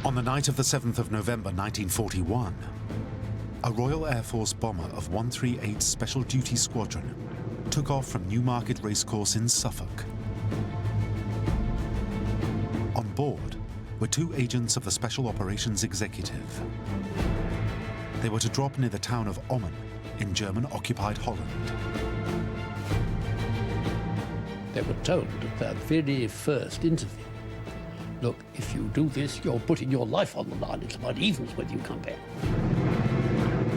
On the night of the 7th of November 1941, a Royal Air Force bomber of 138 Special Duty Squadron took off from Newmarket Racecourse in Suffolk. On board were 2 agents of the Special Operations Executive. They were to drop near the town of Ommen in German-occupied Holland. They were told at their very first interview, look, if you do this, you're putting your life on the line. It's about evens whether you come back.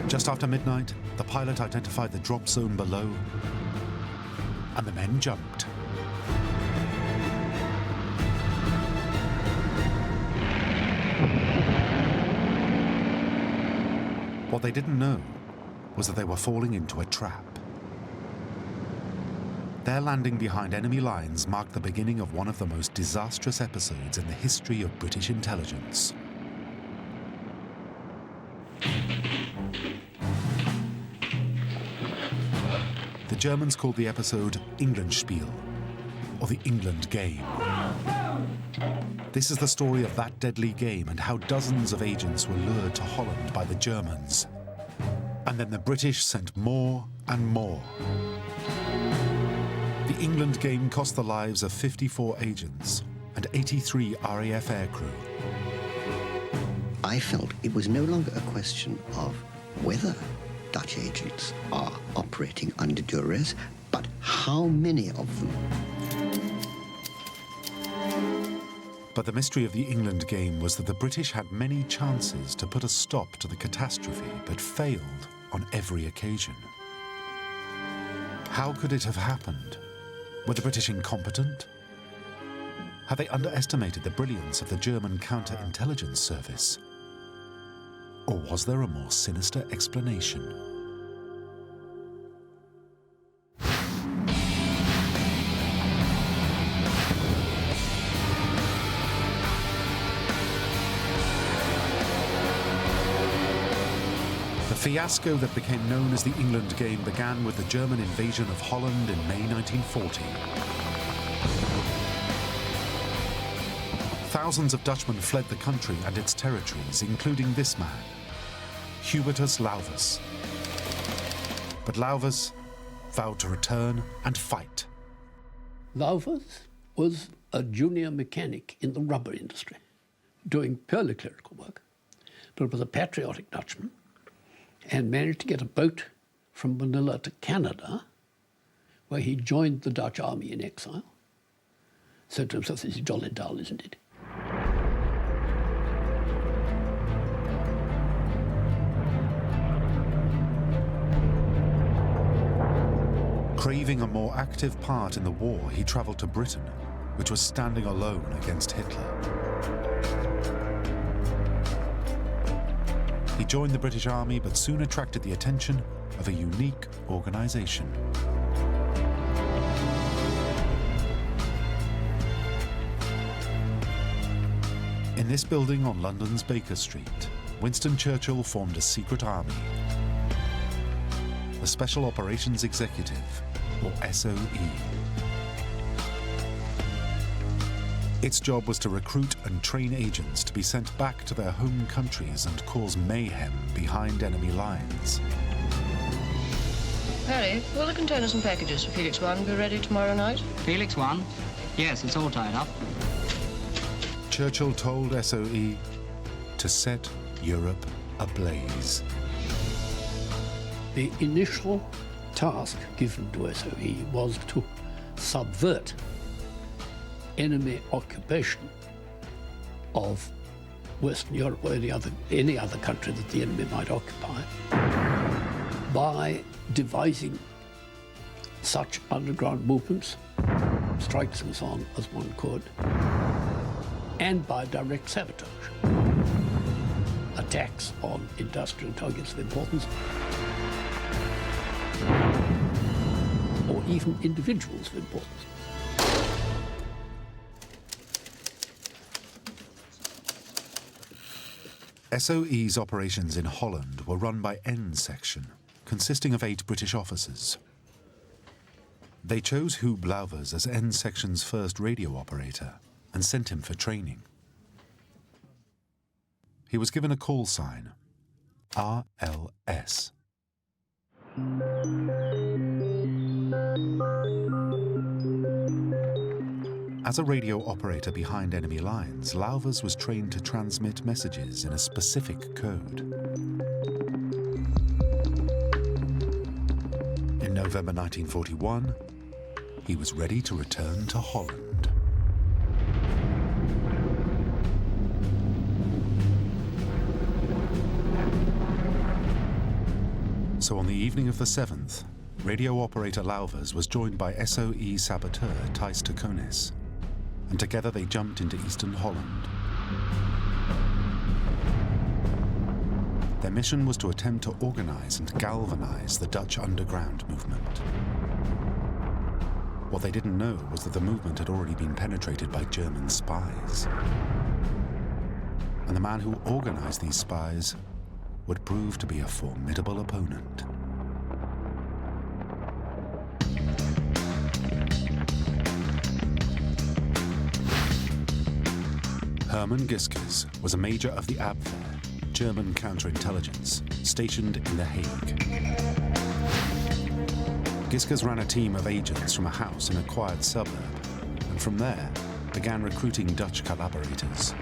Just after midnight, the pilot identified the drop zone below, and the men jumped. What they didn't know was that they were falling into a trap. Their landing behind enemy lines marked the beginning of one of the most disastrous episodes in the history of British intelligence. The Germans called the episode Englandspiel, or the England Game. This is the story of that deadly game and how dozens of agents were lured to Holland by the Germans. And then the British sent more and more. The England Game cost the lives of 54 agents and 83 RAF aircrew. I felt it was no longer a question of whether Dutch agents are operating under duress, but how many of them. But the mystery of the England Game was that the British had many chances to put a stop to the catastrophe, but failed on every occasion. How could it have happened? Were the British incompetent? Had they underestimated the brilliance of the German counterintelligence service? Or was there a more sinister explanation? The fiasco that became known as the England Game began with the German invasion of Holland in May 1940. Thousands of Dutchmen fled the country and its territories, including this man, Hubertus Lauvers. But Lauvers vowed to return and fight. Lauvers was a junior mechanic in the rubber industry, doing purely clerical work, but was a patriotic Dutchman and managed to get a boat from Manila to Canada, where he joined the Dutch army in exile. Said to himself, this is jolly dull, isn't it? Craving a more active part in the war, he travelled to Britain, which was standing alone against Hitler. He joined the British Army, but soon attracted the attention of a unique organisation. In this building on London's Baker Street, Winston Churchill formed a secret army, the Special Operations Executive, or s.o.e. Its job was to recruit and train agents to be sent back to their home countries and cause mayhem behind enemy lines. Harry, will the containers and packages for Felix 1 be ready tomorrow night? Felix 1? Yes, it's all tied up. Churchill told s.o.e. to set Europe ablaze. The initial task given to s.o.e. was to subvert enemy occupation of Western Europe or any other country that the enemy might occupy by devising such underground movements, strikes and so on, as one could, and by direct sabotage, attacks on industrial targets of importance, or even individuals of importance. s.o.e.'s operations in Holland were run by N Section, consisting of 8 British officers. They chose Hugh Lauvers as N Section's first radio operator and sent him for training. he was given a call sign, RLS. As a radio operator behind enemy lines, Lauvers was trained to transmit messages in a specific code. In November 1941, he was ready to return to Holland. So on the evening of the 7th, radio operator Lauvers was joined by s.o.e. saboteur Thijs de Konis, and together they jumped into eastern Holland. Their mission was to attempt to organize and galvanize the Dutch underground movement. What they didn't know was that the movement had already been penetrated by German spies. And the man who organized these spies would prove to be a formidable opponent. Hermann Giskes was a major of the Abwehr, German counterintelligence, stationed in The Hague. Giskes ran a team of agents from a house in a quiet suburb, and from there began recruiting Dutch collaborators.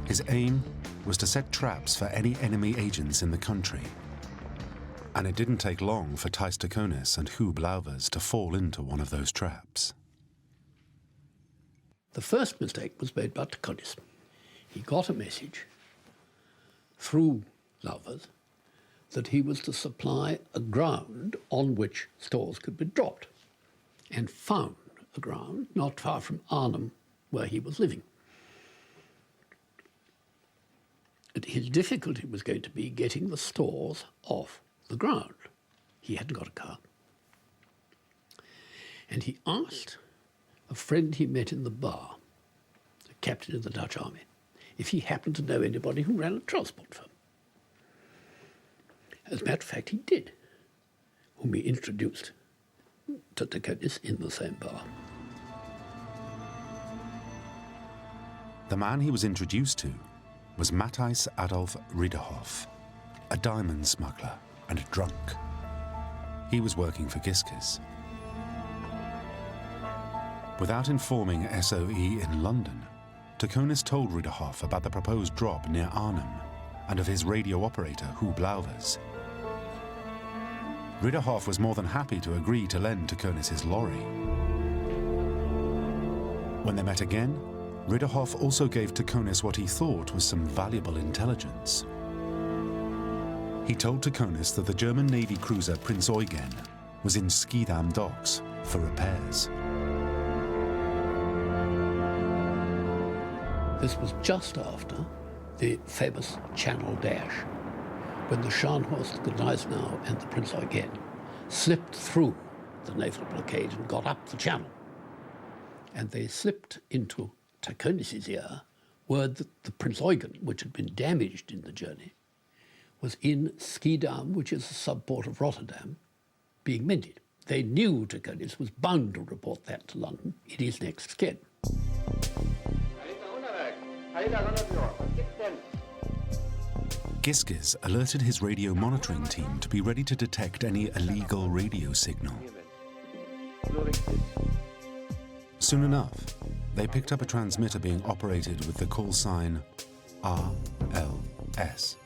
His aim was to set traps for any enemy agents in the country. And it didn't take long for Thijs de Konis and Huub Lauvers to fall into one of those traps. The first mistake was made by de Konis. He got a message through Lauvers that he was to supply a ground on which stores could be dropped, and found a ground not far from Arnhem, where he was living. And his difficulty was going to be getting the stores off the ground. He hadn't got a car. And he asked a friend he met in the bar, a captain in the Dutch army, if he happened to know anybody who ran a transport firm. As a matter of fact, he did, whom he introduced to de Konis in the same bar. The man he was introduced to was Matthijs Adolf Ridderhoff, a diamond smuggler and a drunk. He was working for Giskes. Without informing s.o.e. in London, de Konis told Ridderhoff about the proposed drop near Arnhem and of his radio operator, Huub Lauvers. Ridderhoff was more than happy to agree to lend de Konis his lorry. When they met again, Ridderhoff also gave de Konis what he thought was some valuable intelligence. He told de Konis that the German Navy cruiser Prinz Eugen was in Schiedam docks for repairs. This was just after the famous Channel Dash, when the Scharnhorst, the Gneisenau and the Prinz Eugen slipped through the naval blockade and got up the channel. And they slipped into de Konis's ear word that the Prinz Eugen, which had been damaged in the journey, was in Schiedam, which is a sub-port of Rotterdam, being mended. They knew de Konis was bound to report that to London in his next skin. Giskes alerted his radio monitoring team to be ready to detect any illegal radio signal. Soon enough, they picked up a transmitter being operated with the call sign RLS.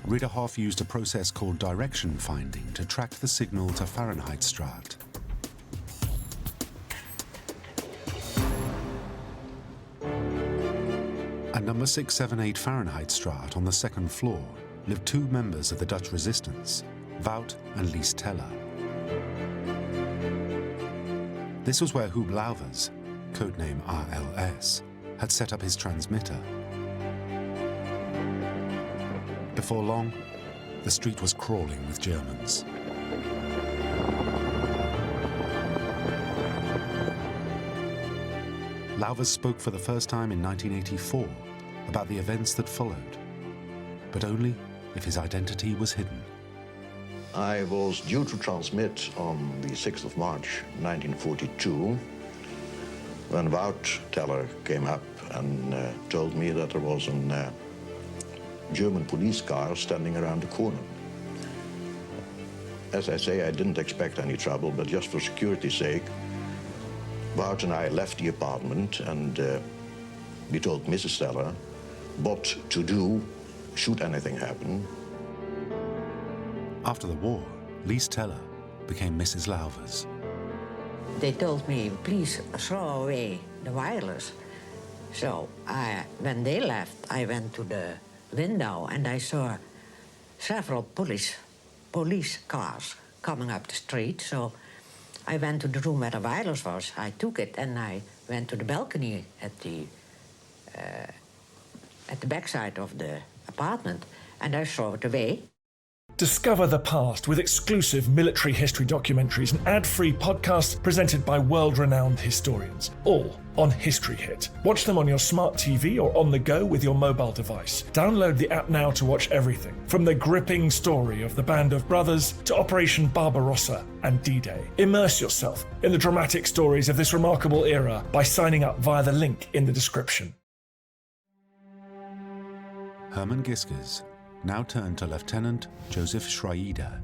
Ridderhoff used a process called direction finding to track the signal to Fahrenheitstraat. At number 678 Fahrenheitstraat on the second floor lived two members of the Dutch resistance, Wout and Lies Teller. This was where Huub Lauvers, codename RLS, had set up his transmitter. Before long, the street was crawling with Germans. Lauvers spoke for the first time in 1984 about the events that followed, but only if his identity was hidden. I was due to transmit on the 6th of March 1942 when Wout teller came up and told me that there was a German police car standing around the corner. As I say, I didn't expect any trouble, but just for security's sake, Wout and I left the apartment and we told Mrs. Teller what to do should anything happen. After the war, Lise Teller became Mrs. Lauvers. They told me, please throw away the wireless. So when they left, I went to the window and I saw several police cars coming up the street. So I went to the room where the wireless was. I took it and I went to the balcony at the backside of the apartment and I threw it away. Discover the past with exclusive military history documentaries and ad-free podcasts presented by world-renowned historians, all on History Hit. Watch them on your smart TV or on the go with your mobile device. Download the app now to watch everything, from the gripping story of the Band of Brothers to Operation Barbarossa and D-Day. Immerse yourself in the dramatic stories of this remarkable era by signing up via the link in the description. Hermann Giskes now turned to Lieutenant Joseph Schraeder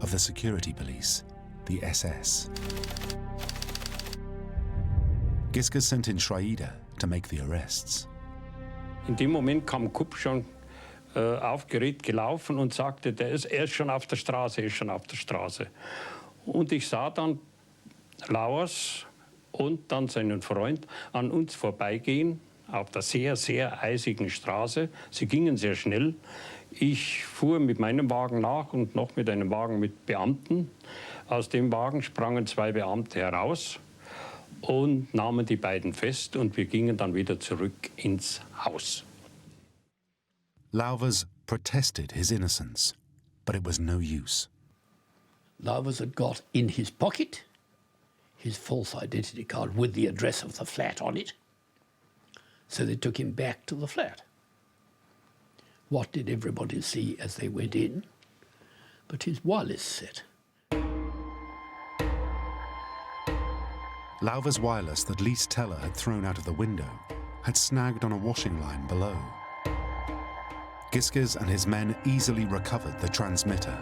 of the Security Police, the SS. Giskes sent in Schraeder to make the arrests. In dem Moment kam Kupp schon aufgeregt gelaufen und sagte, er ist schon auf der Straße, er ist schon auf der Straße. Und ich sah dann Lauers und dann seinen Freund an uns vorbeigehen auf der sehr, sehr eisigen Straße. Sie gingen sehr schnell. Ich fuhr mit meinem Wagen nach und noch mit einem Wagen mit Beamten. Aus dem Wagen sprangen 2 Beamte heraus und nahmen die beiden fest und wir gingen dann wieder zurück ins Haus. Lauvers protested his innocence, but it was no use. Lauvers had got in his pocket his false identity card with the address of the flat on it. So they took him back to the flat. What did everybody see as they went in? But his wireless set. Lauvers' wireless that Lise Teller had thrown out of the window had snagged on a washing line below. Giskes and his men easily recovered the transmitter.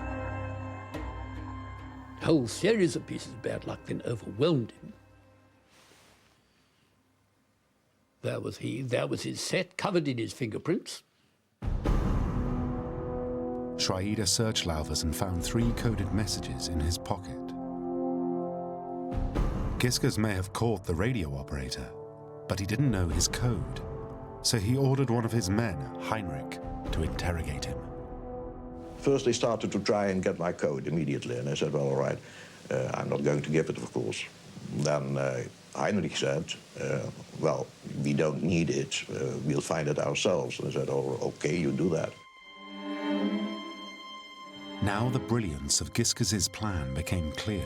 A whole series of pieces of bad luck then overwhelmed him. There was he, there was his set, covered in his fingerprints. Schraeder searched Lauvers and found 3 coded messages in his pocket. Giskes may have caught the radio operator, but he didn't know his code, so he ordered one of his men, Heinrich, to interrogate him. First, they started to try and get my code immediately, and I said, well, all right, I'm not going to give it, of course. Then Heinrich said, well, we don't need it, we'll find it ourselves. And I said, oh, okay, you do that. Now the brilliance of Giskes' plan became clear.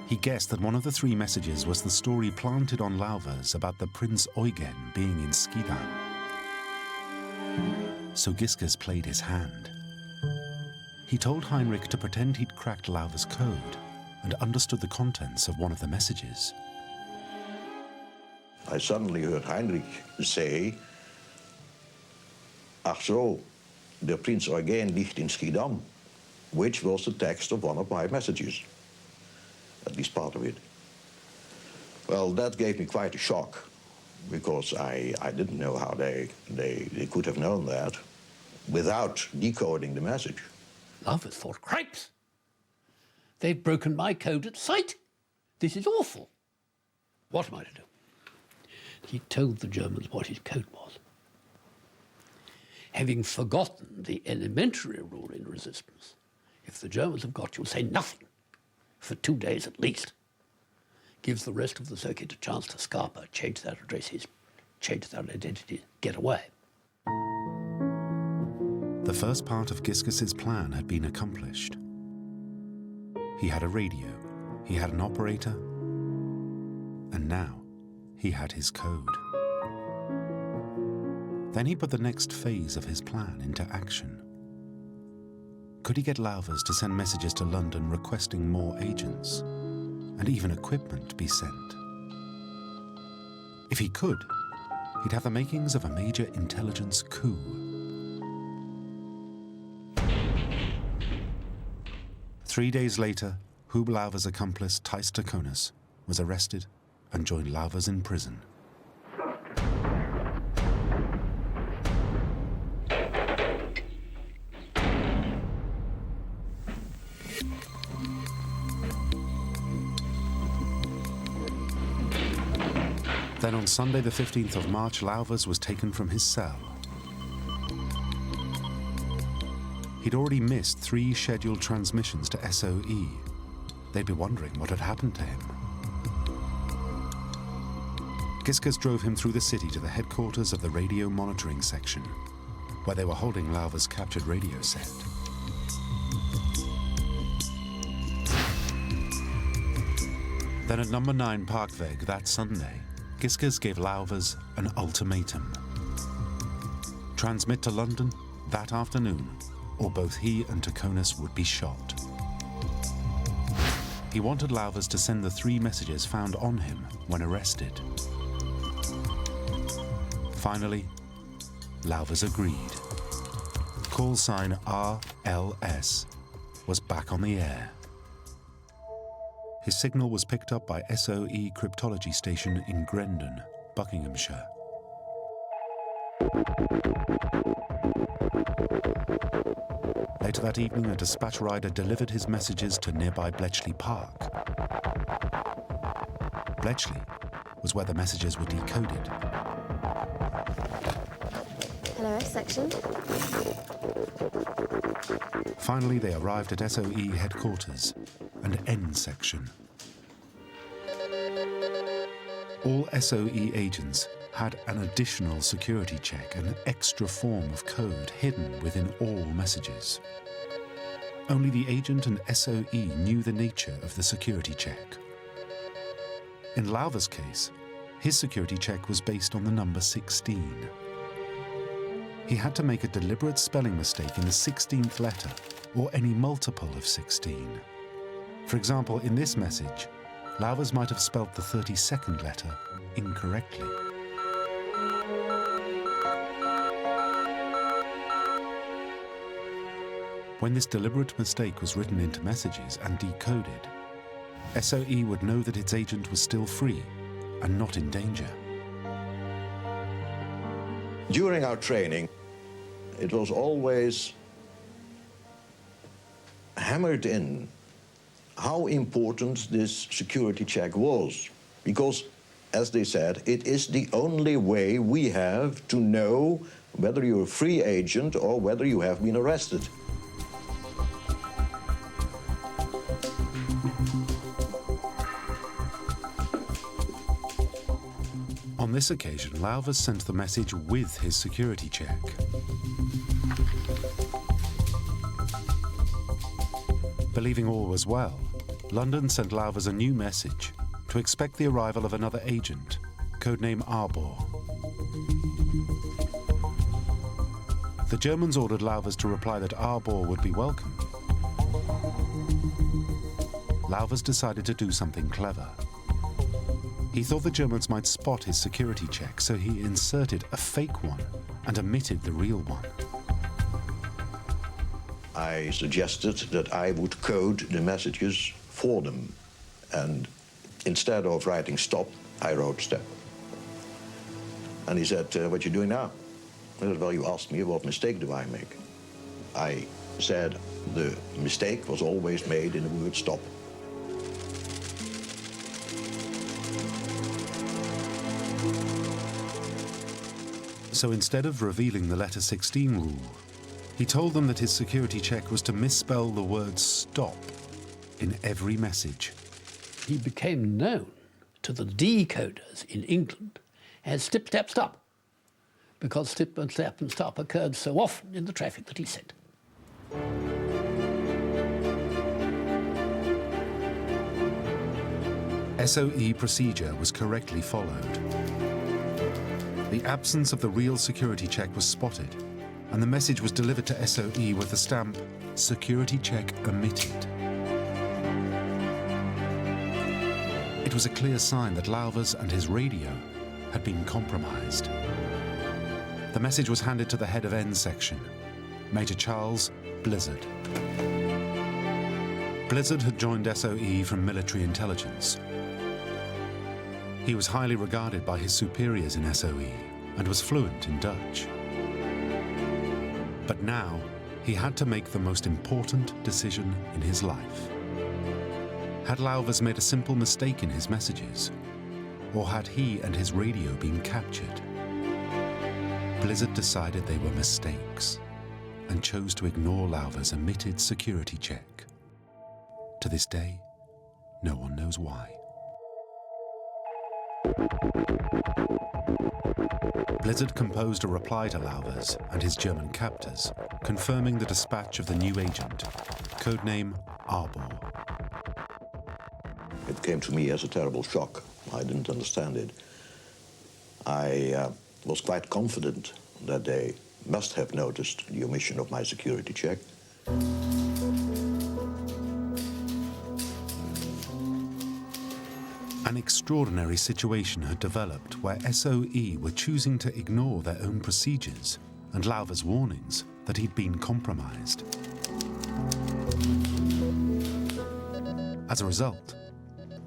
He guessed that one of the 3 messages was the story planted on Lauvers about the Prince Eugen being in Schiedam. So Giskes played his hand. He told Heinrich to pretend he'd cracked Lauvers' code and understood the contents of one of the messages. I suddenly heard Heinrich say, ach so, der Prinz Eugen liegt in Schiedam, which was the text of one of my messages, at least part of it. Well, that gave me quite a shock, because I didn't know how they could have known that without decoding the message. Lauvers thought, cripes! They've broken my code at sight. This is awful. What am I to do? He told the Germans what his code was. Having forgotten the elementary rule in resistance, if the Germans have got you, say nothing for 2 days at least. Gives the rest of the circuit a chance to scarper, change their addresses, change their identities, get away. The first part of Giskes' plan had been accomplished. He had a radio, he had an operator, and now he had his code. Then he put the next phase of his plan into action. Could he get Lauvers to send messages to London requesting more agents, and even equipment be sent? If he could, he'd have the makings of a major intelligence coup. Three days later, Hub Lauver's accomplice, Thijs Taconis, was arrested and joined Lauvers in prison. Then on Sunday the 15th of March, Lauvers was taken from his cell. He'd already missed 3 scheduled transmissions to s.o.e. They'd be wondering what had happened to him. Giskers drove him through the city to the headquarters of the radio monitoring section, where they were holding Lauver's captured radio set. Then at number 9 Parkweg that Sunday, Giskers gave Lauvers an ultimatum. Transmit to London that afternoon, or both he and Taconis would be shot. He wanted Lauvers to send the 3 messages found on him when arrested. Finally, Lauvers agreed. Call sign RLS was back on the air. His signal was picked up by s.o.e. cryptology station in Grendon, Buckinghamshire. Later that evening, a dispatch rider delivered his messages to nearby Bletchley Park. Bletchley was where the messages were decoded. Hello, S section. Finally, they arrived at s.o.e. headquarters and N section. All s.o.e. agents had an additional security check, an extra form of code hidden within all messages. Only the agent and s.o.e. knew the nature of the security check. In Lauver's case, his security check was based on the number 16. He had to make a deliberate spelling mistake in the 16th letter or any multiple of 16. For example, in this message, Lauvers might have spelt the 32nd letter incorrectly. When this deliberate mistake was written into messages and decoded, s.o.e. would know that its agent was still free and not in danger. During our training, it was always hammered in how important this security check was. Because, as they said, it is the only way we have to know whether you're a free agent or whether you have been arrested. On this occasion, Lauvers sent the message with his security check. Believing all was well, London sent Lauvers a new message to expect the arrival of another agent, codename Arbor. The Germans ordered Lauvers to reply that Arbor would be welcome. Lauvers decided to do something clever. He thought the Germans might spot his security check, so he inserted a fake one and omitted the real one. I suggested that I would code the messages for them. And instead of writing stop, I wrote step. And he said, what are you doing now? I said, well, you asked me what mistake do I make. I said the mistake was always made in the word stop. So instead of revealing the letter 16 rule, he told them that his security check was to misspell the word stop in every message. He became known to the decoders in England as Stip, Step, Stop, because Stip and Step and Stop occurred so often in the traffic that he sent. s.o.e. procedure was correctly followed. The absence of the real security check was spotted, and the message was delivered to s.o.e. with the stamp, security check omitted. It was a clear sign that Lauvers and his radio had been compromised. The message was handed to the head of N section, Major Charles Blizzard. Blizzard had joined s.o.e. from military intelligence. He was highly regarded by his superiors in s.o.e. and was fluent in Dutch. But now, he had to make the most important decision in his life. Had Lauvers made a simple mistake in his messages? Or had he and his radio been captured? Blizzard decided they were mistakes and chose to ignore Lauvers' omitted security check. To this day, no one knows why. Blizzard composed a reply to Lauvers and his German captors, confirming the dispatch of the new agent, codename Arbor. It came to me as a terrible shock. I didn't understand it. I was quite confident that they must have noticed the omission of my security check. An extraordinary situation had developed where s.o.e. were choosing to ignore their own procedures and Lauvers' warnings that he'd been compromised. As a result,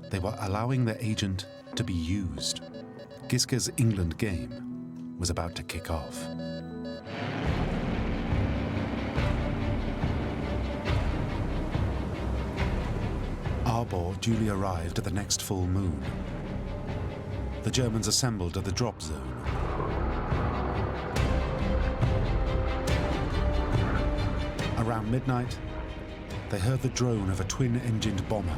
they were allowing their agent to be used. Giske's England game was about to kick off. Arbor duly arrived at the next full moon. The Germans assembled at the drop zone. Around midnight, they heard the drone of a twin-engined bomber.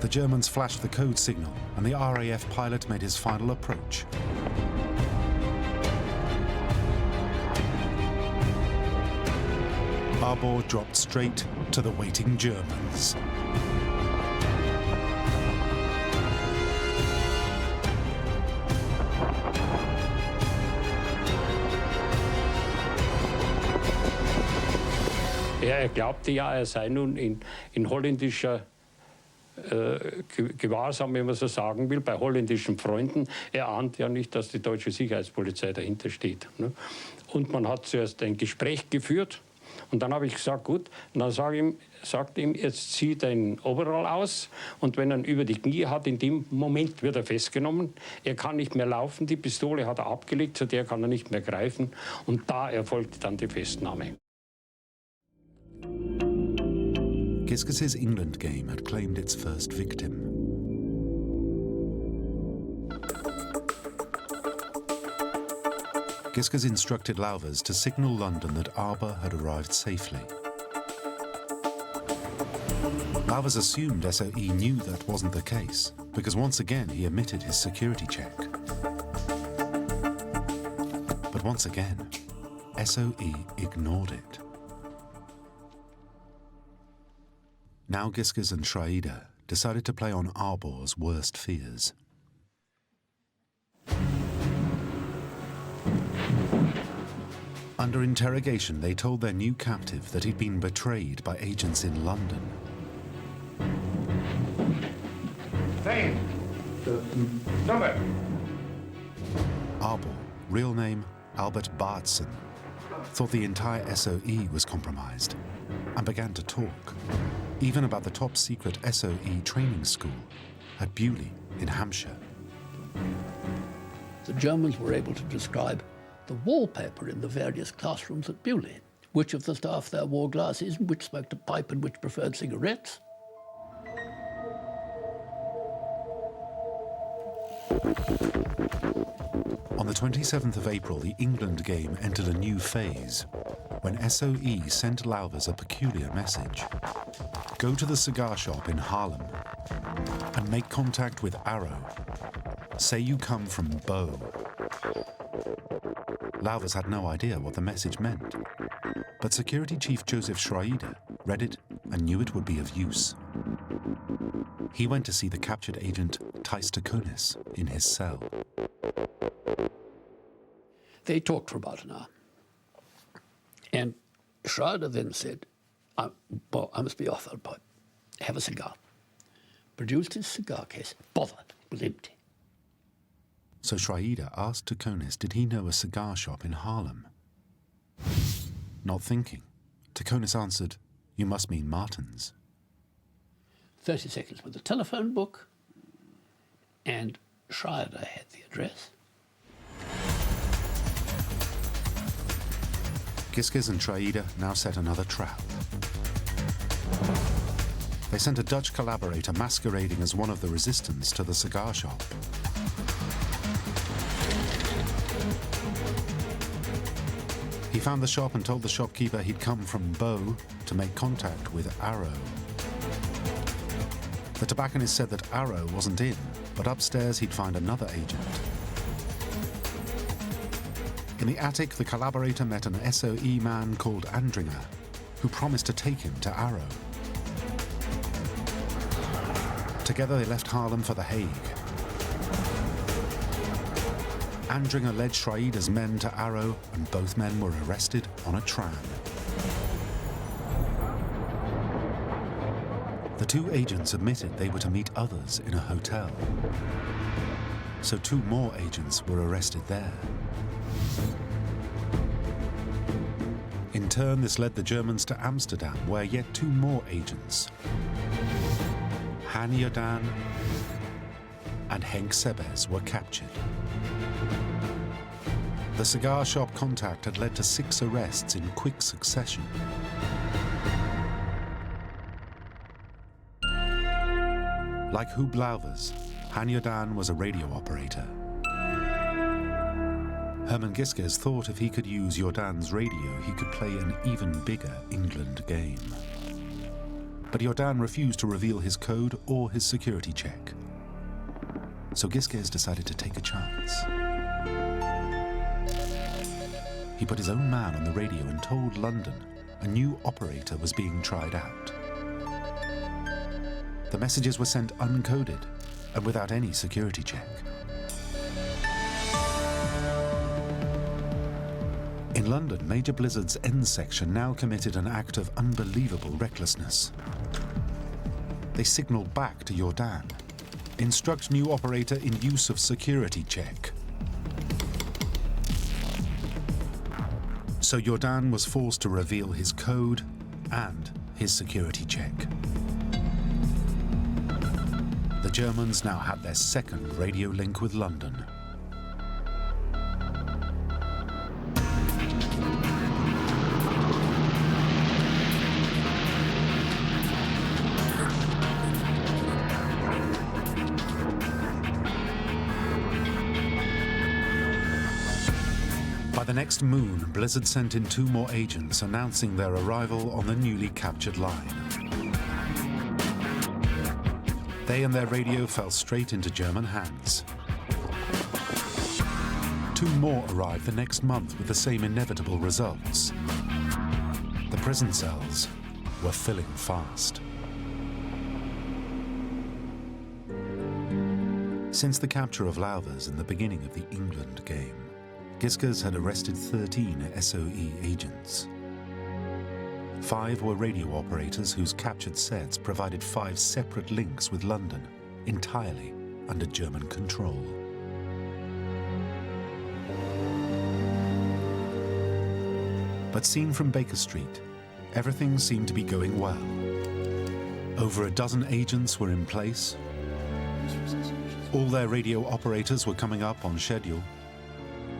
The Germans flashed the code signal, and the RAF pilot made his final approach. Arbor dropped straight to the waiting Germans. Ja, glaubte ja, sei nun in holländischer Gewahrsam, wenn man so sagen will, bei holländischen Freunden. Er ahnte ja nicht, dass die deutsche Sicherheitspolizei dahinter steht. Ne? Und man hat zuerst ein Gespräch geführt. Und dann habe ich gesagt, gut, und dann sagt ihm, jetzt zieh dein Overall aus. Und wenn er ihn über die Knie hat, in dem Moment wird er festgenommen. Er kann nicht mehr laufen, die Pistole hat er abgelegt, zu der kann er nicht mehr greifen. Und da erfolgt dann die Festnahme. Giske's England game had claimed its first victim. Giske's instructed Lauvers to signal London that Arbor had arrived safely. Lauvers assumed s.o.e. knew that wasn't the case, because once again he omitted his security check. But once again, s.o.e. ignored it. Now Giske's and Schraeder decided to play on Arbor's worst fears. Under interrogation, they told their new captive that he'd been betrayed by agents in London. Name. Number. Arbor, real name Albert Baardsen, thought the entire s.o.e. was compromised and began to talk, even about the top-secret s.o.e. training school at Bewley in Hampshire. The Germans were able to describe the wallpaper in the various classrooms at Bewley, which of the staff there wore glasses, and which smoked a pipe, and which preferred cigarettes. On the 27th of April, the England game entered a new phase, when s.o.e. sent Lauvers a peculiar message. Go to the cigar shop in Harlem and make contact with Arrow. Say you come from Bow. Lauvers had no idea what the message meant, but Security Chief Joseph Schraeder read it and knew it would be of use. He went to see the captured agent Thijs de Konis in his cell. They talked for about an hour. And Schraeder then said, I must be off, I'll have a cigar. Produced his cigar case, bothered, it was empty. So Schraeder asked Taconis did he know a cigar shop in Harlem. Not thinking, Taconis answered, "You must mean Martin's." 30 seconds with the telephone book, and Schraeder had the address. Gisges and Schraeder now set another trap. They sent a Dutch collaborator masquerading as one of the resistance to the cigar shop. He found the shop and told the shopkeeper he'd come from Bow to make contact with Arrow. The tobacconist said that Arrow wasn't in, but upstairs he'd find another agent. In the attic, the collaborator met an s.o.e man called Andringer, who promised to take him to Arrow. Together they left Harlem for The Hague. Andringer led Schraeder's men to Arrow, and both men were arrested on a tram. The two agents admitted they were to meet others in a hotel. So two more agents were arrested there. In turn, this led the Germans to Amsterdam, where yet two more agents, Han Jordan and Henk Sebes, were captured. The cigar shop contact had led to 6 arrests in quick succession. Like Huub Lauvers, Han Jordan was a radio operator. Herman Gisges thought if he could use Jordan's radio, he could play an even bigger England game. But Jordan refused to reveal his code or his security check. So Gisges decided to take a chance. He put his own man on the radio and told London a new operator was being tried out. The messages were sent uncoded and without any security check. In London, Major Blizzard's N section now committed an act of unbelievable recklessness. They signalled back to Jordan. Instruct new operator in use of security check. So Jordan was forced to reveal his code and his security check. The Germans now had their second radio link with London. By the next moon, Blizzard sent in 2 more agents announcing their arrival on the newly captured line. They and their radio fell straight into German hands. 2 more arrived the next month with the same inevitable results. The prison cells were filling fast. Since the capture of Lauvers in the beginning of the England game, Gisges had arrested 13 s.o.e agents. 5 were radio operators whose captured sets provided 5 separate links with London, entirely under German control. But seen from Baker Street, everything seemed to be going well. Over a dozen agents were in place. All their radio operators were coming up on schedule.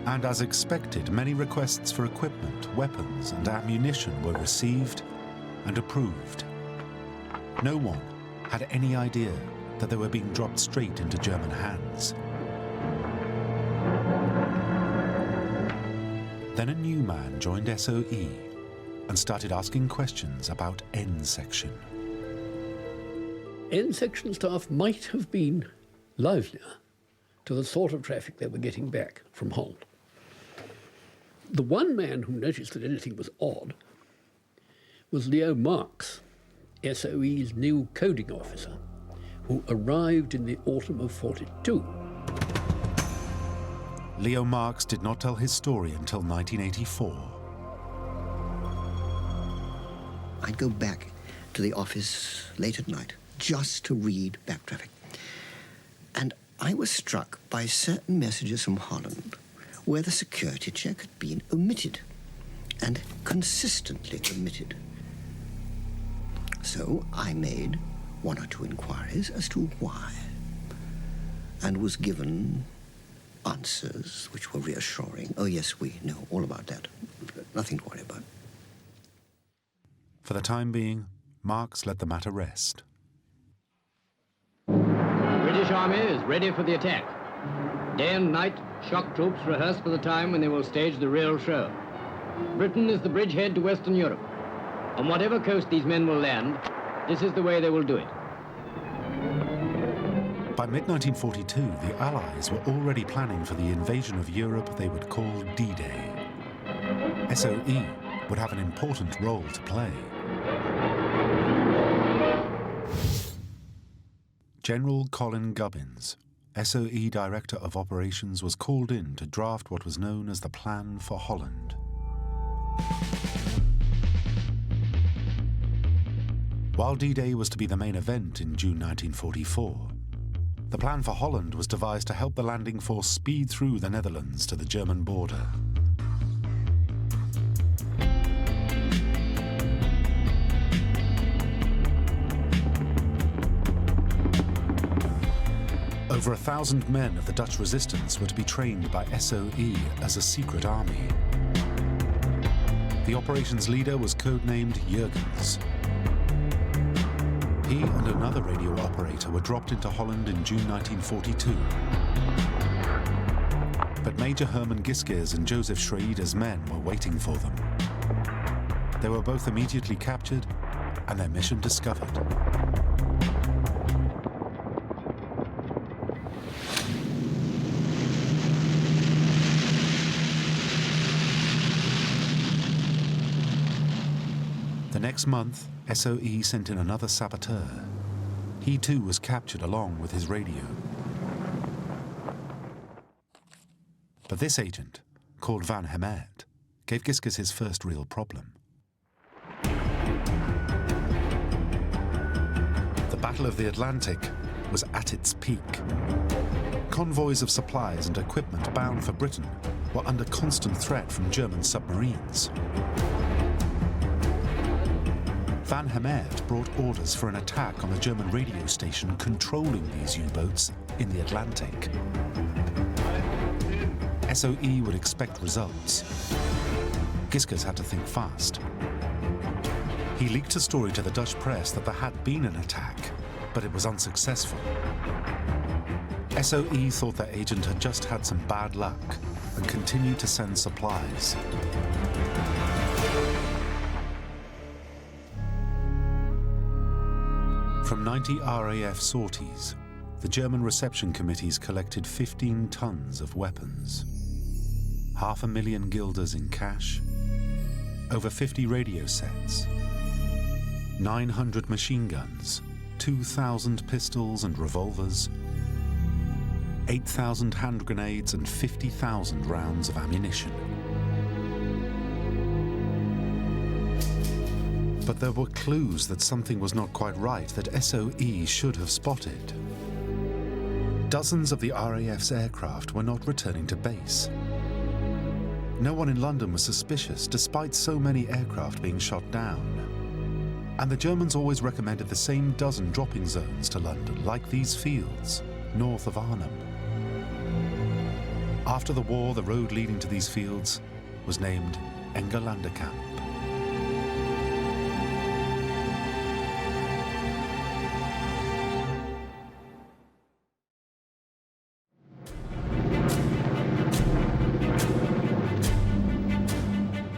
And as expected, many requests for equipment, weapons, and ammunition were received and approved. No one had any idea that they were being dropped straight into German hands. Then a new man joined s.o.e and started asking questions about N section. N section staff might have been livelier to the sort of traffic they were getting back from Holland. The one man who noticed that anything was odd was Leo Marx, s.o.e's new coding officer, who arrived in the autumn of '42. Leo Marx did not tell his story until 1984. I'd go back to the office late at night just to read back traffic. And I was struck by certain messages from Holland where the security check had been omitted, and consistently omitted. So I made 1 or 2 inquiries as to why, and was given answers which were reassuring. Oh yes, we know all about that. Nothing to worry about. For the time being, Marx let the matter rest. The British Army is ready for the attack. Day and night, shock troops rehearse for the time when they will stage the real show. Britain is the bridgehead to Western Europe. On whatever coast these men will land, this is the way they will do it. By mid-1942, the Allies were already planning for the invasion of Europe they would call D-Day. s.o.e. would have an important role to play. General Colin Gubbins, s.o.e. Director of Operations, was called in to draft what was known as the Plan for Holland. While D-Day was to be the main event in June 1944, the Plan for Holland was devised to help the landing force speed through the Netherlands to the German border. Over 1,000 men of the Dutch resistance were to be trained by s.o.e. as a secret army. The operations leader was codenamed Jurgens. He and another radio operator were dropped into Holland in June 1942. But Major Herman Giskes and Joseph Schraeder's men were waiting for them. They were both immediately captured and their mission discovered. The next month, s.o.e. sent in another saboteur. He too was captured along with his radio. But this agent, called Van Hemert, gave Giskes his first real problem. The Battle of the Atlantic was at its peak. Convoys of supplies and equipment bound for Britain were under constant threat from German submarines. Van Hemert brought orders for an attack on the German radio station controlling these U-boats in the Atlantic. s.o.e. would expect results. Giskes had to think fast. He leaked a story to the Dutch press that there had been an attack, but it was unsuccessful. s.o.e. thought their agent had just had some bad luck and continued to send supplies. From 90 RAF sorties, the German reception committees collected 15 tons of weapons, 500,000 guilders in cash, over 50 radio sets, 900 machine guns, 2,000 pistols and revolvers, 8,000 hand grenades and 50,000 rounds of ammunition. But there were clues that something was not quite right that s.o.e. should have spotted. Dozens of the RAF's aircraft were not returning to base. No one in London was suspicious, despite so many aircraft being shot down. And the Germans always recommended the same dozen dropping zones to London, like these fields, north of Arnhem. After the war, the road leading to these fields was named Engelanderkamp.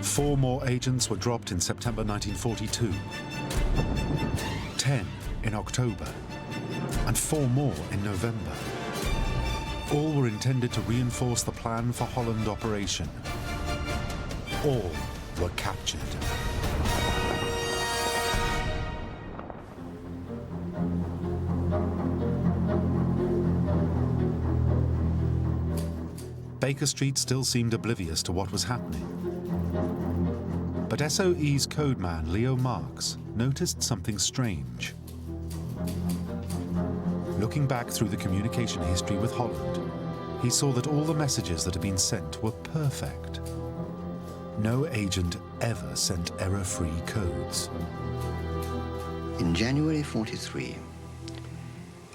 Four more agents were dropped in September 1942, 10 in October, and 4 more in November. All were intended to reinforce the Plan for Holland operation. All were captured. Baker Street still seemed oblivious to what was happening. But s.o.e.'s codeman, Leo Marx, noticed something strange. Looking back through the communication history with Holland, he saw that all the messages that had been sent were perfect. No agent ever sent error-free codes. In January 43,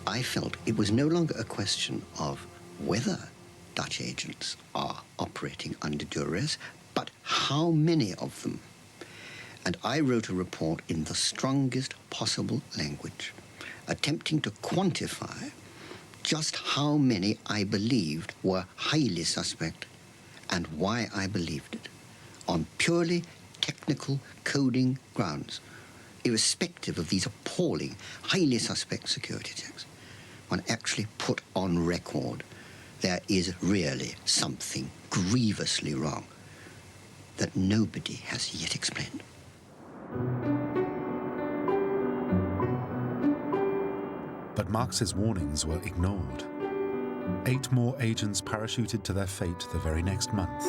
I felt it was no longer a question of whether Dutch agents are operating under duress, but how many of them. And I wrote a report in the strongest possible language, attempting to quantify just how many I believed were highly suspect and why I believed it, on purely technical coding grounds, irrespective of these appalling, highly suspect security checks. One actually put on record there is really something grievously wrong that nobody has yet explained. But Marx's warnings were ignored. 8 more agents parachuted to their fate the very next month.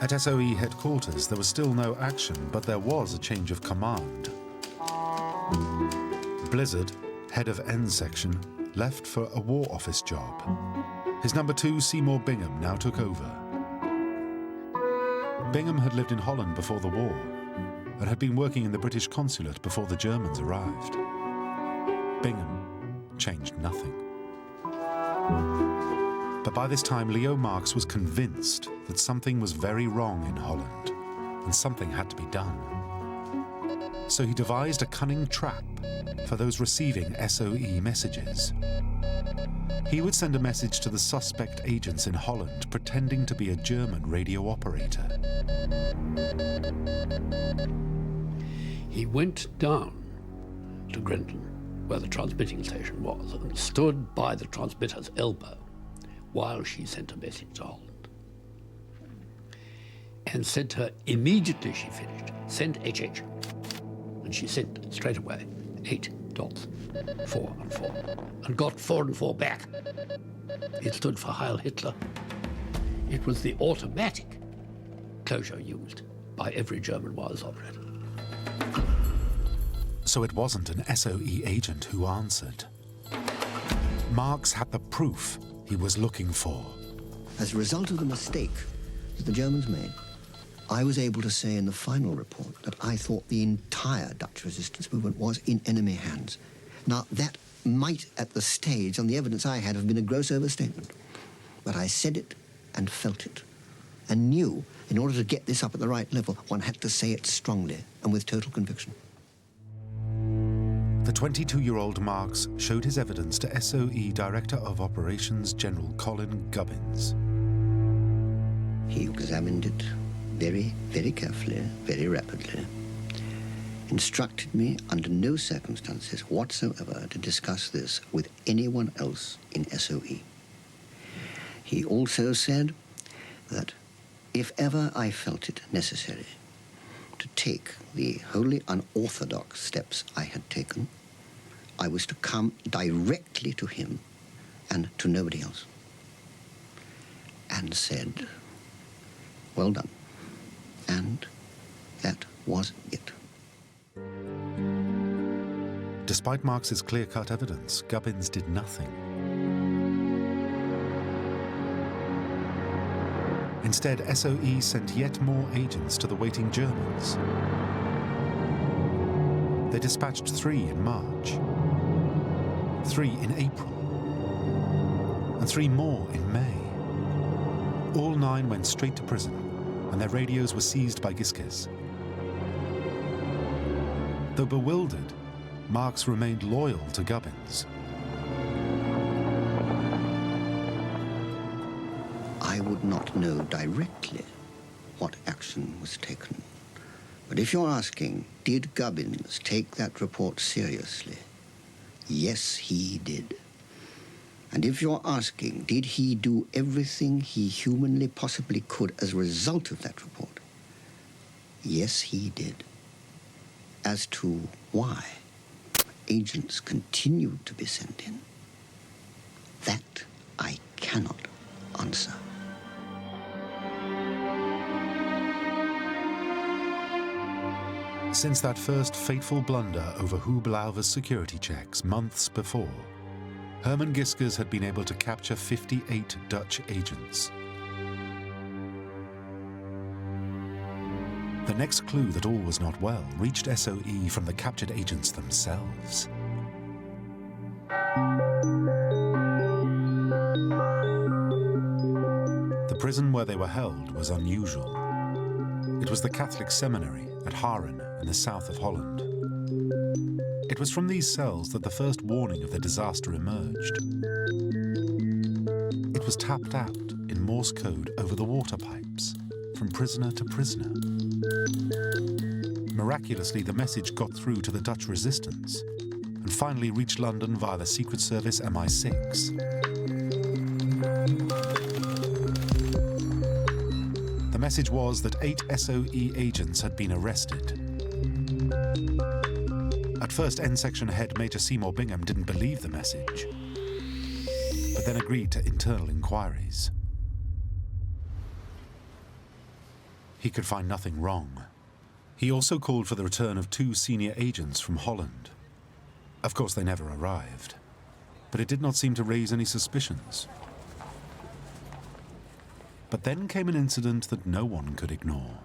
At s.o.e. headquarters, there was still no action, but there was a change of command. Blizzard, head of N section, left for a War Office job. His number 2, Seymour Bingham, now took over. Bingham had lived in Holland before the war and had been working in the British consulate before the Germans arrived. Bingham changed nothing. But by this time, Leo Marx was convinced that something was very wrong in Holland and something had to be done. So he devised a cunning trap for those receiving s.o.e. messages. He would send a message to the suspect agents in Holland pretending to be a German radio operator. He went down to Grenton, where the transmitting station was, and stood by the transmitter's elbow while she sent a message to Holland. And said to her, immediately she finished, send HH. And she sent it straight away, 8 dots, 4 and 4, and got 4 and 4 back. It stood for Heil Hitler. It was the automatic closure used by every German wireless operator. So it wasn't an s.o.e. agent who answered. Marx had the proof he was looking for. As a result of the mistake that the Germans made, I was able to say in the final report that I thought the entire Dutch resistance movement was in enemy hands. Now, that might, at the stage, on the evidence I had, have been a gross overstatement. But I said it and felt it, and knew in order to get this up at the right level, one had to say it strongly and with total conviction. The 22-year-old Marx showed his evidence to s.o.e. Director of Operations General Colin Gubbins. He examined it very, very carefully, very rapidly, instructed me under no circumstances whatsoever to discuss this with anyone else in s.o.e. He also said that if ever I felt it necessary to take the wholly unorthodox steps I had taken, I was to come directly to him and to nobody else. And said, well done. And that was it. Despite Marx's clear-cut evidence, Gubbins did nothing. Instead, s.o.e. sent yet more agents to the waiting Germans. They dispatched 3 in March, 3 in April, and 3 more in May. All 9 went straight to prison, and their radios were seized by Giskes. Though bewildered, Marx remained loyal to Gubbins. I would not know directly what action was taken. But if you're asking, did Gubbins take that report seriously? Yes, he did. And if you're asking, did he do everything he humanly possibly could as a result of that report? Yes, he did. As to why agents continued to be sent in, that I cannot answer. Since that first fateful blunder over Hubelauver's security checks months before, Herman Giskers had been able to capture 58 Dutch agents. The next clue that all was not well reached s.o.e. from the captured agents themselves. The prison where they were held was unusual. It was the Catholic seminary at Haren in the south of Holland. It was from these cells that the first warning of the disaster emerged. It was tapped out in Morse code over the water pipes, from prisoner to prisoner. Miraculously, the message got through to the Dutch resistance and finally reached London via the Secret Service MI6. The message was that 8 s.o.e. agents had been arrested. At first, N-Section head Major Seymour Bingham didn't believe the message, but then agreed to internal inquiries. He could find nothing wrong. He also called for the return of 2 senior agents from Holland. Of course, they never arrived, but it did not seem to raise any suspicions. But then came an incident that no one could ignore.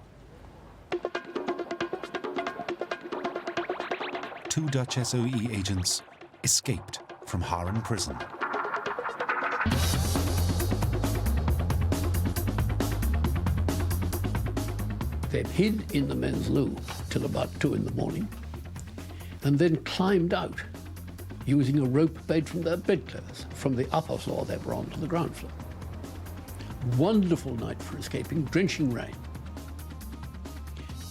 2 Dutch s.o.e. agents escaped from Haren prison. They hid in the men's loo till about 2 in the morning, and then climbed out using a rope made from their bedclothes from the upper floor they were on to the ground floor. Wonderful night for escaping, drenching rain.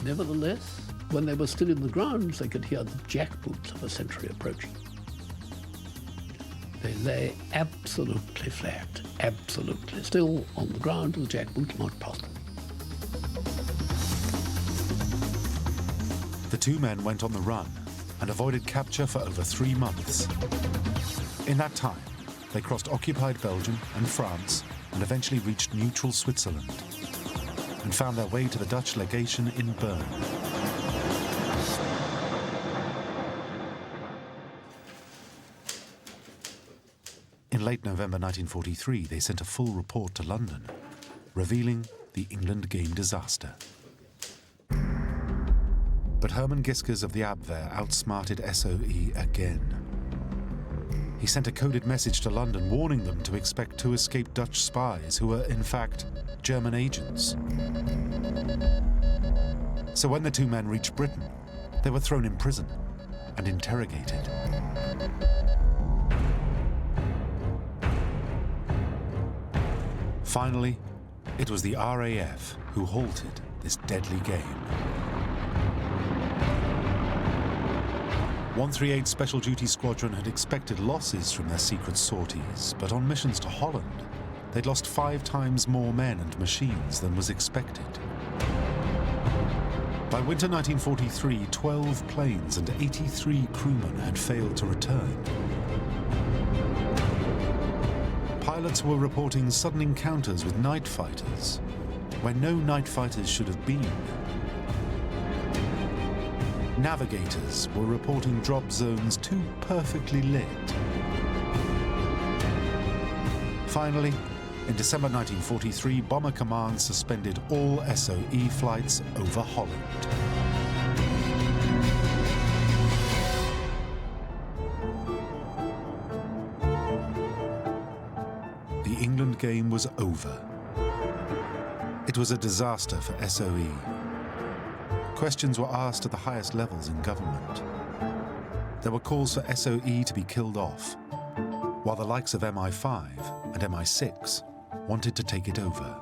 Nevertheless, when they were still in the grounds, they could hear the jackboots of a sentry approaching. They lay absolutely flat, absolutely still on the ground with the jackboots marked past them. The 2 men went on the run and avoided capture for over 3 months. In that time, they crossed occupied Belgium and France and eventually reached neutral Switzerland and found their way to the Dutch legation in Bern. In late November 1943, they sent a full report to London, revealing the England game disaster. But Herman Giskers of the Abwehr outsmarted s.o.e. again. He sent a coded message to London warning them to expect 2 escaped Dutch spies who were, in fact, German agents. So when the 2 men reached Britain, they were thrown in prison and interrogated. Finally, it was the RAF who halted this deadly game. 138 Special Duty Squadron had expected losses from their secret sorties, but on missions to Holland, they'd lost 5 times more men and machines than was expected. By winter 1943, 12 planes and 83 crewmen had failed to return. Pilots were reporting sudden encounters with night fighters, where no night fighters should have been. Navigators were reporting drop zones too perfectly lit. Finally, in December 1943, Bomber Command suspended all s.o.e. flights over Holland. The England game was over. It was a disaster for s.o.e. Questions were asked at the highest levels in government. There were calls for s.o.e. to be killed off, while the likes of MI5 and MI6 wanted to take it over.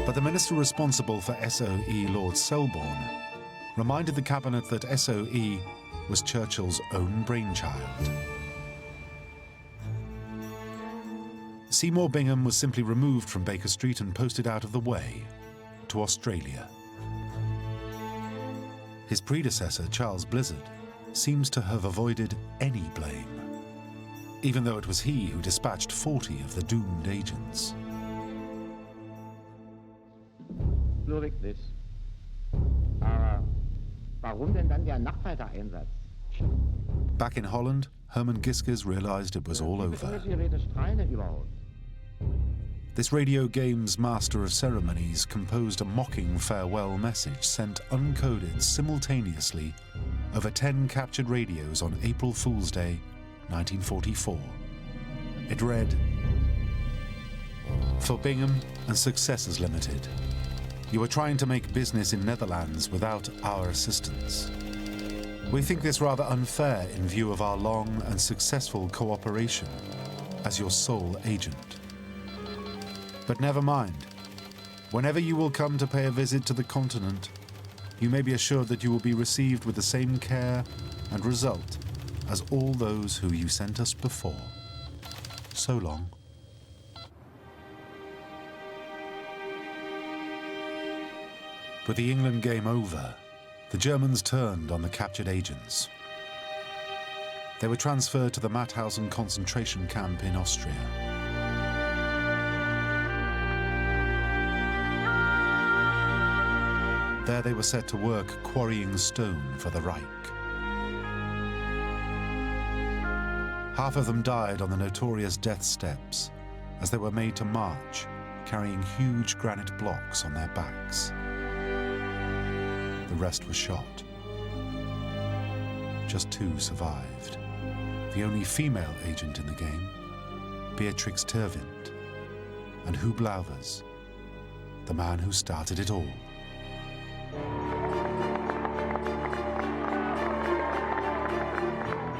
But the minister responsible for s.o.e., Lord Selborne, reminded the cabinet that s.o.e. was Churchill's own brainchild. Seymour Bingham was simply removed from Baker Street and posted out of the way to Australia. His predecessor, Charles Blizzard, seems to have avoided any blame, even though it was he who dispatched 40 of the doomed agents. Ludwig, this. Warum denn dann der Nachweitereinsatz? Back in Holland, Herman Giskes realized it was all over. This radio game's master of ceremonies composed a mocking farewell message sent uncoded simultaneously over 10 captured radios on April Fool's Day, 1944. It read, "For Bingham and Successors Limited, you are trying to make business in Netherlands without our assistance. We think this rather unfair in view of our long and successful cooperation as your sole agent. But never mind. Whenever you will come to pay a visit to the continent, you may be assured that you will be received with the same care and result as all those who you sent us before. So long." With the England game over, the Germans turned on the captured agents. They were transferred to the Mauthausen concentration camp in Austria. There they were set to work quarrying stone for the Reich. Half of them died on the notorious death steps as they were made to march, carrying huge granite blocks on their backs. The rest were shot. Just 2 survived. The only female agent in the game, Beatrix Terwind, and Huub Lauvers, the man who started it all.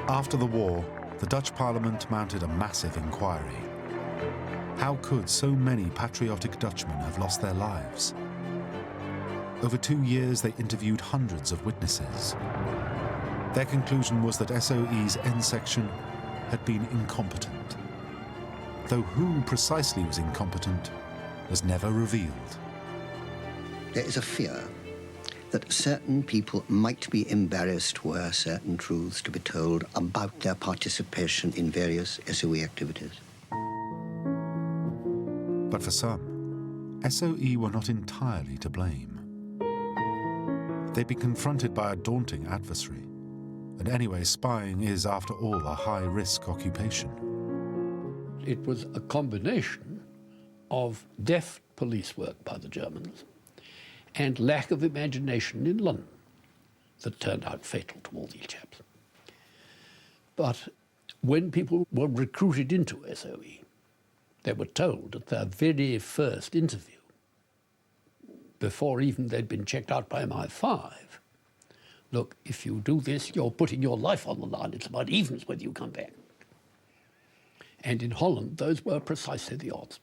After the war, the Dutch Parliament mounted a massive inquiry. How could so many patriotic Dutchmen have lost their lives? Over 2 years, they interviewed hundreds of witnesses. Their conclusion was that s.o.e.'s N section had been incompetent, though who precisely was incompetent was never revealed. There is a fear that certain people might be embarrassed were certain truths to be told about their participation in various s.o.e. activities. But for some, s.o.e. were not entirely to blame. They'd be confronted by a daunting adversary. And anyway, spying is, after all, a high-risk occupation. It was a combination of deft police work by the Germans and lack of imagination in London that turned out fatal to all these chaps. But when people were recruited into s.o.e., they were told at their very first interview, before even they'd been checked out by MI5, look, if you do this, you're putting your life on the line. It's about evens whether you come back. And in Holland, those were precisely the odds.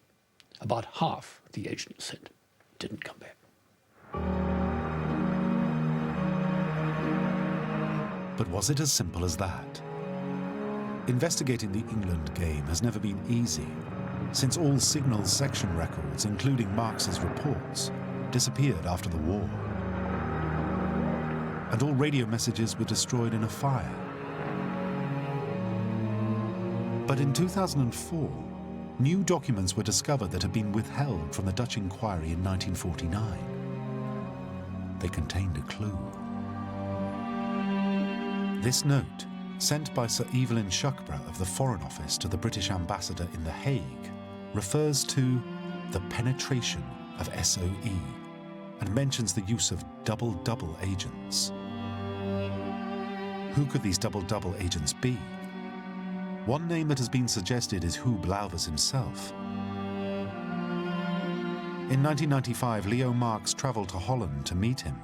About half the agents sent didn't come back. But was it as simple as that? Investigating the England game has never been easy, since all signals section records, including Marx's reports, disappeared after the war. And all radio messages were destroyed in a fire. But in 2004, new documents were discovered that had been withheld from the Dutch inquiry in 1949. They contained a clue. This note, sent by Sir Evelyn Shuckburgh of the Foreign Office to the British ambassador in The Hague, refers to the penetration of s.o.e. and mentions the use of double-double agents. Who could these double-double agents be? One name that has been suggested is Huub Lauvers himself. In 1995, Leo Marx travelled to Holland to meet him.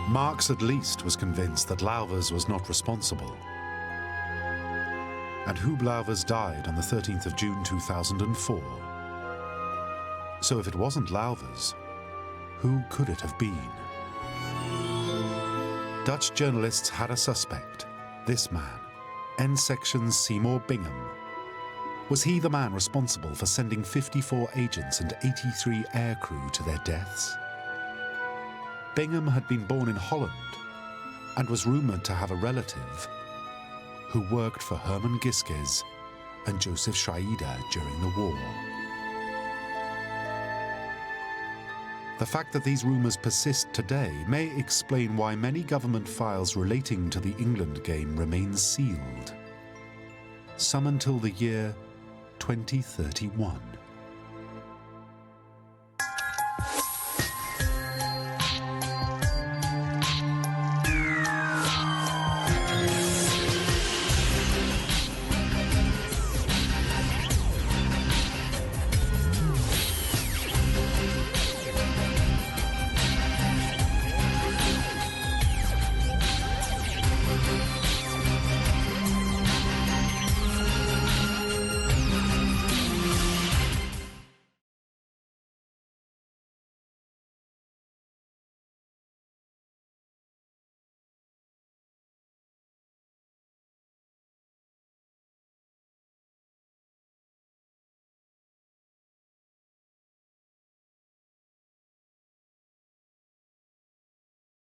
Marx at least was convinced that Lauvers was not responsible. And Huub Lauvers died on the 13th of June 2004. So if it wasn't Lauvers, who could it have been? Dutch journalists had a suspect, this man, N-Section Seymour Bingham. Was he the man responsible for sending 54 agents and 83 aircrew to their deaths? Bingham had been born in Holland and was rumoured to have a relative who worked for Herman Giskes and Joseph Schraeder during the war. The fact that these rumours persist today may explain why many government files relating to the England game remain sealed. Some until the year 2031.